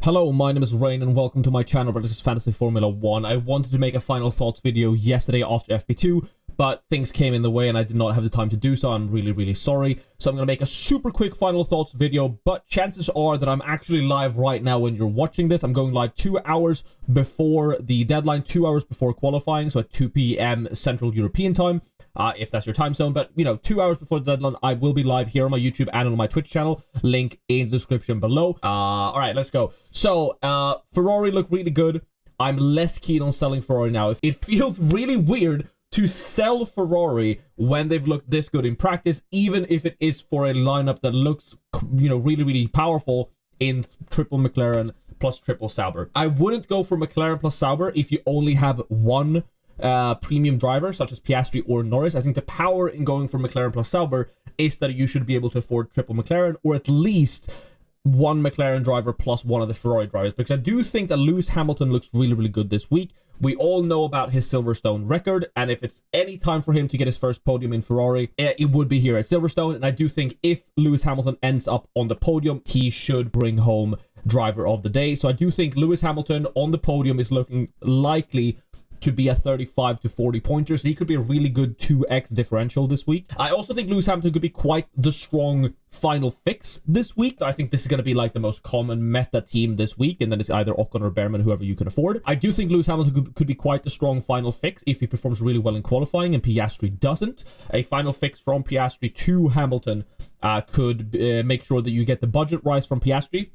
Hello, my name is Rain and welcome to my channel, British Fantasy Formula 1. I wanted to make a final thoughts video yesterday after FP2, but things came in the way and I did not have the time to do so. I'm really sorry. So I'm going to make a super quick final thoughts video, but chances are that I'm actually live right now when you're watching this. I'm going live 2 hours before the deadline, 2 hours before qualifying, so at 2 p.m. Central European time. If that's your time zone, but 2 hours before the deadline, I will be live here on my YouTube and on my Twitch channel. Link in the description below. All right, let's go. So, Ferrari look really good. I'm less keen on selling Ferrari now. It feels really weird to sell Ferrari when they've looked this good in practice, even if it is for a lineup that looks, really powerful in triple McLaren plus triple Sauber. I wouldn't go for McLaren plus Sauber if you only have one premium driver such as Piastri or Norris. I think the power in going for McLaren plus Sauber is that you should be able to afford triple McLaren, or at least one McLaren driver plus one of the Ferrari drivers, because I do think that Lewis Hamilton looks really good this week. We all know about his Silverstone record, and if it's any time for him to get his first podium in Ferrari, it would be here at Silverstone. And I do think if Lewis Hamilton ends up on the podium, he should bring home driver of the day. So I do think Lewis Hamilton on the podium is looking likely to be a 35 to 40 pointer, so he could be a really good 2x differential this week. I also think Lewis Hamilton could be quite the strong final fix this week. I think this is going to be like the most common meta team this week, and then it's either Ocon or Behrman, whoever you can afford. I do think Lewis Hamilton could be quite the strong final fix if he performs really well in qualifying and Piastri doesn't. A final fix from Piastri to Hamilton could make sure that you get the budget rise from Piastri,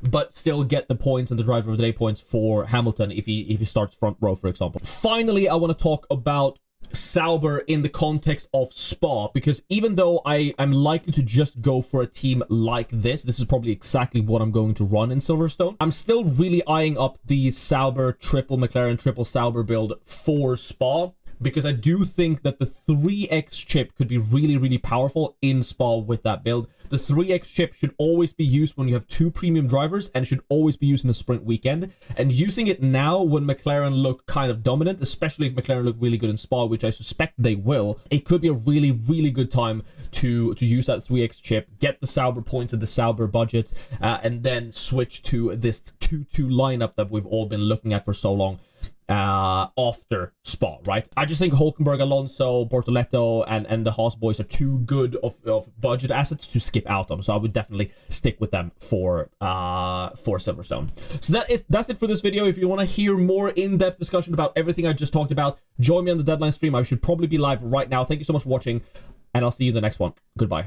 but still get the points and the driver of the day points for Hamilton if he starts front row, for example. Finally, I want to talk about Sauber in the context of Spa, because even though I am likely to just go for a team like this is probably exactly what I'm going to run in Silverstone, I'm still really eyeing up the Sauber triple McLaren triple Sauber build for Spa, because I do think that the 3x chip could be really powerful in Spa with that build. The 3x chip should always be used when you have two premium drivers, and should always be used in a sprint weekend. And using it now when McLaren look kind of dominant, especially if McLaren look really good in Spa, which I suspect they will, it could be a really good time to use that 3x chip, get the Sauber points and the Sauber budget, and then switch to this 2-2 lineup that we've all been looking at for so long after Spa, right? I just think Hülkenberg, Alonso, Bortoleto, and the Haas boys are too good of budget assets to skip out on, so I would definitely stick with them for Silverstone. So that's it for this video. If you want to hear more in-depth discussion about everything I just talked about, join me on the deadline stream. I should probably be live right now. Thank you so much for watching, and I'll see you in the next one. Goodbye.